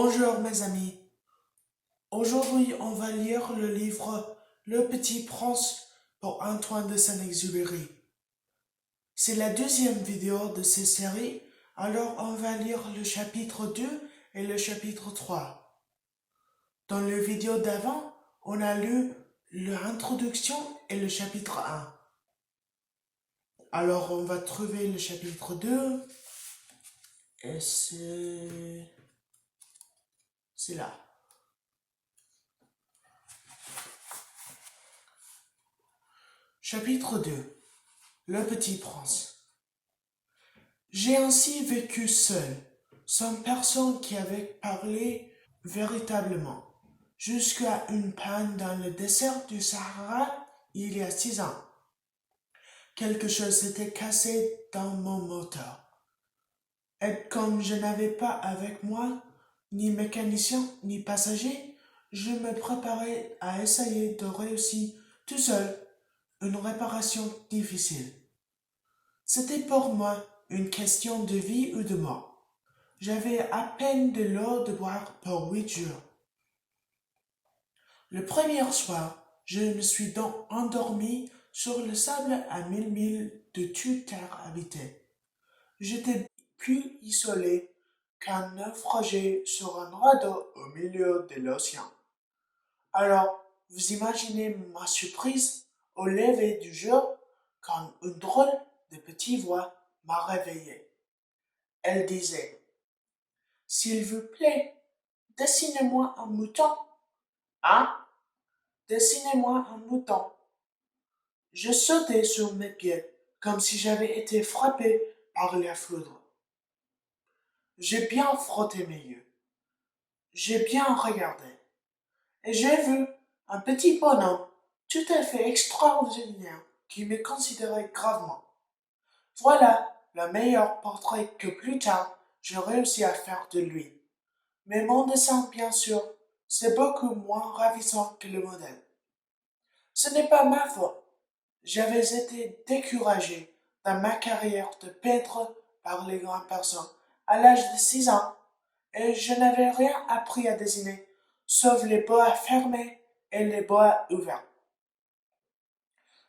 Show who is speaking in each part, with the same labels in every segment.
Speaker 1: Bonjour mes amis. Aujourd'hui, on va lire le livre Le Petit Prince pour Antoine de Saint-Exupéry. C'est la deuxième vidéo de cette série, alors on va lire le chapitre 2 et le chapitre 3. Dans le vidéo d'avant, on a lu l'introduction et le chapitre 1. Alors on va trouver le chapitre 2 et c'est là. Chapitre 2. Le Petit Prince. J'ai ainsi vécu seul, sans personne qui avait parlé véritablement, jusqu'à une panne dans le désert du Sahara il y a 6 ans. Quelque chose s'était cassé dans mon moteur. Et comme je n'avais pas avec moi ni mécanicien ni passager, je me préparais à essayer de réussir tout seul une réparation difficile. C'était pour moi une question de vie ou de mort. J'avais à peine de l'eau de boire pour 8 jours. Le premier soir, je me suis donc endormi sur le sable à 1000 milles de toute terre habitée. J'étais plus isolé qu'un naufragé sur un radeau au milieu de l'océan. Alors, vous imaginez ma surprise au lever du jour quand une drôle de petite voix m'a réveillé. Elle disait: S'il vous plaît, dessinez-moi un mouton. Hein? Dessinez-moi un mouton. Je sautai sur mes pieds, comme si j'avais été frappé par la foudre. J'ai bien frotté mes yeux. J'ai bien regardé. Et j'ai vu un petit bonhomme tout à fait extraordinaire qui me considérait gravement. Voilà le meilleur portrait que plus tard j'ai réussi à faire de lui. Mais mon dessin, bien sûr, c'est beaucoup moins ravissant que le modèle. Ce n'est pas ma faute. J'avais été découragé dans ma carrière de peintre par les grandes personnes à l'âge de 6 ans et je n'avais rien appris à dessiner, sauf les bois fermés et les bois ouverts.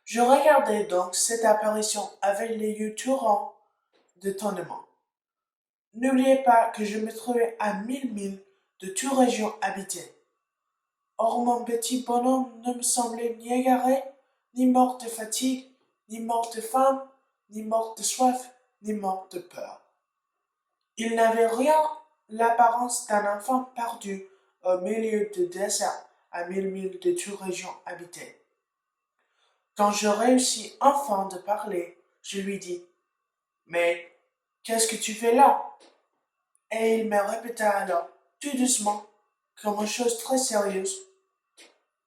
Speaker 1: Je regardais donc cette apparition avec les yeux tout ronds d'étonnement. N'oubliez pas que je me trouvais à 1000 milles de toute région habitée. Or mon petit bonhomme ne me semblait ni égaré, ni mort de fatigue, ni mort de faim, ni mort de soif, ni mort de peur. Il n'avait rien l'apparence d'un enfant perdu au milieu du désert à 1000 milles de toute région habitée. Quand je réussis enfin de parler, je lui dis: Mais qu'est-ce que tu fais là? Et il me répéta alors, tout doucement, comme une chose très sérieuse: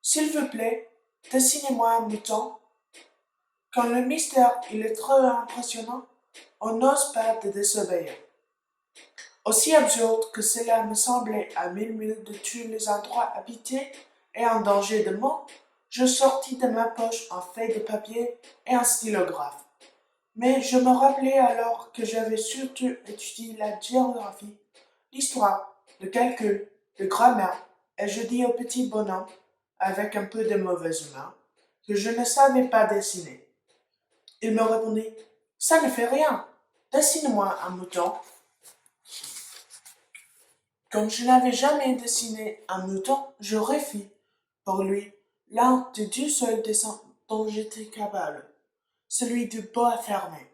Speaker 1: S'il vous plaît, dessinez-moi un mouton. Quand le mystère il est trop impressionnant, on n'ose pas de désobéir. Aussi absurde que cela me semblait à 1000 milles de tous les endroits habités et en danger de mort, je sortis de ma poche un feuille de papier et un stylographe. Mais je me rappelais alors que j'avais surtout étudié la géographie, l'histoire, le calcul, le grammaire, et je dis au petit bonhomme, avec un peu de mauvaise humeur, que je ne savais pas dessiner. Il me répondit: Ça ne fait rien, dessine-moi un mouton. Comme je n'avais jamais dessiné un mouton, je refis, pour lui, l'un des deux seuls dessins dont j'étais capable, celui du bois fermé.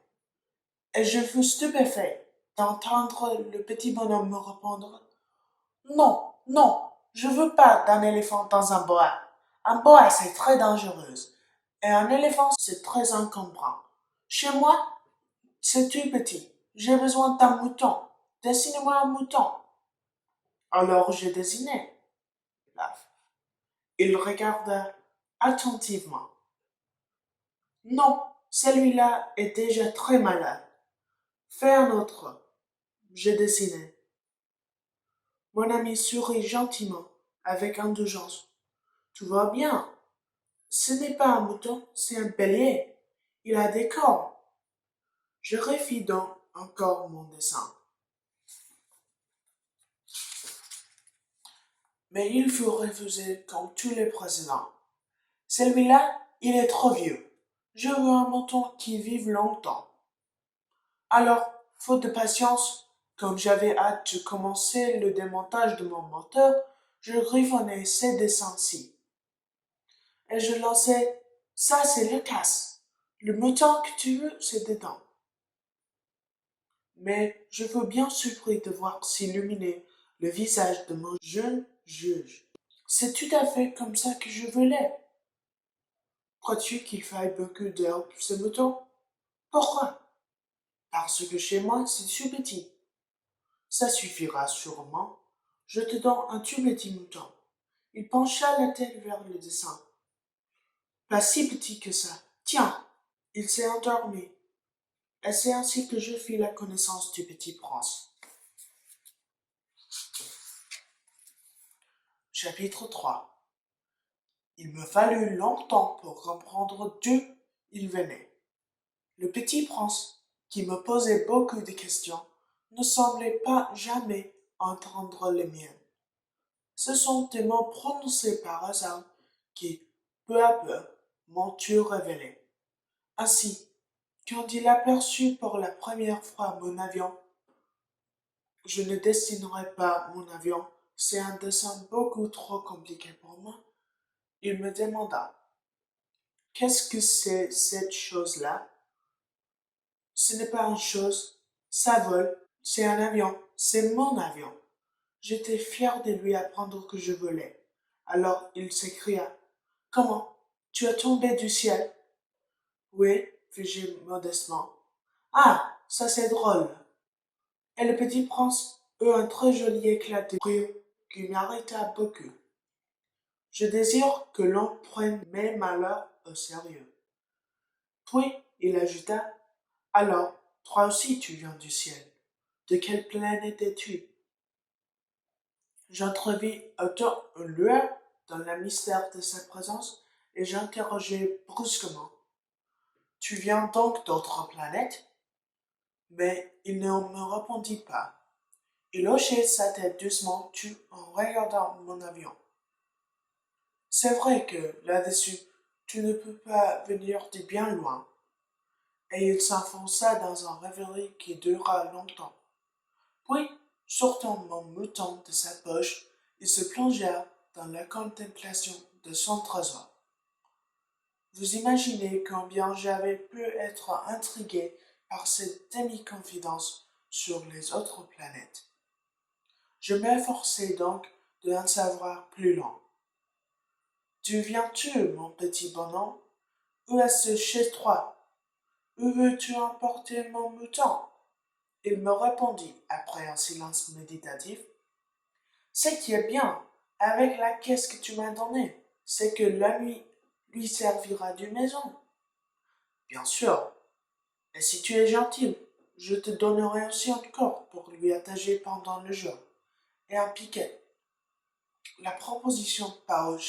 Speaker 1: Et je fus stupéfait d'entendre le petit bonhomme me répondre: Non, non, je veux pas d'un éléphant dans un bois. Un bois, c'est très dangereux. Et un éléphant, c'est très encombrant. Chez moi, c'est tout petit. J'ai besoin d'un mouton. Dessinez-moi un mouton. Alors j'ai dessiné. Paf. Il regarda attentivement. Non, celui-là est déjà très malade. Fais un autre. J'ai dessiné. Mon ami sourit gentiment, avec indulgence. Tout va bien. Ce n'est pas un mouton, c'est un bélier. Il a des cornes. Je refis donc encore mon dessin. Mais il fut refusé comme tous les précédents. Celui-là, il est trop vieux. Je veux un mouton qui vive longtemps. Alors, faute de patience, comme j'avais hâte de commencer le démontage de mon moteur, je griffonnais ces dessins-ci. Et je lançais, ça c'est le casse. Le mouton que tu veux, c'est dedans. Mais je fus bien surpris de voir s'illuminer le visage de mon jeune juge. C'est tout à fait comme ça que je voulais. Crois-tu qu'il faille beaucoup d'herbes pour ce mouton? Pourquoi? Parce que chez moi, c'est tout petit. Ça suffira sûrement. Je te donne un tout petit mouton. Il pencha la tête vers le dessin. Pas si petit que ça. Tiens, il s'est endormi. Et c'est ainsi que je fis la connaissance du petit prince. Chapitre 3. Il me fallut longtemps pour comprendre d'où il venait. Le petit prince, qui me posait beaucoup de questions, ne semblait pas jamais entendre les miennes. Ce sont des mots prononcés par hasard qui, peu à peu, m'ont tout révélé. Ainsi, quand il aperçut pour la première fois mon avion, je ne dessinerai pas mon avion, c'est un dessin beaucoup trop compliqué pour moi. Il me demanda, qu'est-ce que c'est cette chose-là? Ce n'est pas une chose, ça vole, c'est un avion, c'est mon avion. J'étais fier de lui apprendre que je volais. Alors il s'écria, comment? Tu es tombé du ciel? Oui, fis-je modestement. Ah, ça c'est drôle. Et le petit prince eut un très joli éclat de rire qui m'arrêta beaucoup. Je désire que l'on prenne mes malheurs au sérieux. Puis il ajouta, alors, toi aussi tu viens du ciel. De quelle planète es-tu? J'entrevis autant une lueur dans le mystère de sa présence et j'interrogeai brusquement. Tu viens donc d'autres planètes? Mais il ne me répondit pas. Il hochait sa tête doucement en regardant mon avion. C'est vrai que, là-dessus, tu ne peux pas venir de bien loin. Et il s'enfonça dans un rêverie qui dura longtemps. Puis, sortant mon mouton de sa poche, il se plongea dans la contemplation de son trésor. Vous imaginez combien j'avais pu être intrigué par cette demi-confidence sur les autres planètes. Je m'efforçai donc d'en savoir plus long. D'où viens-tu, mon petit bonhomme? Où est-ce chez toi? Où veux-tu emporter mon mouton? Il me répondit, après un silence méditatif, ce qui est bien, avec la caisse que tu m'as donnée, c'est que la nuit lui servira de maison. Bien sûr. Et si tu es gentil, je te donnerai aussi une corde pour lui attacher pendant le jour, et un piquet. La proposition parut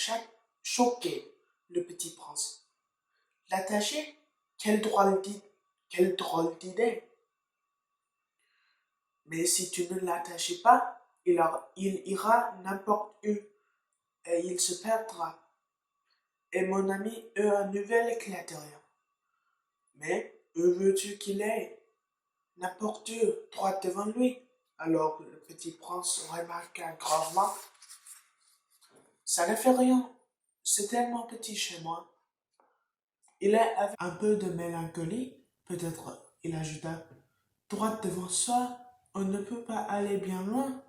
Speaker 1: choquer le petit prince. L'attacher? Quelle drôle d'idée! Mais si tu ne l'attachais pas, il ira n'importe où et il se perdra. Et mon ami eut un nouvel éclat de rire. Mais où veux-tu qu'il aille? N'importe où, droit devant lui. Alors le petit prince remarqua gravement. Ça ne fait rien, c'est tellement petit chez moi. Il est avec un peu de mélancolie, peut-être, il ajouta. Droit devant soi, on ne peut pas aller bien loin.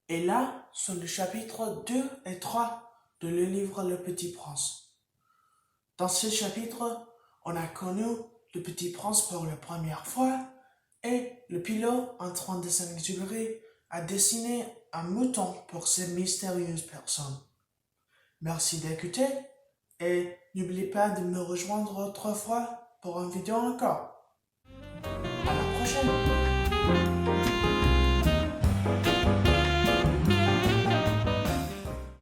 Speaker 1: Et là sont les chapitres 2 et 3 de le livre Le Petit Prince. Dans ce chapitre, on a connu le Petit Prince pour la première fois et le pilote Antoine de Saint-Exupéry a dessiné un mouton pour ces mystérieuses personnes. Merci d'écouter et n'oubliez pas de me rejoindre autrefois pour une vidéo encore.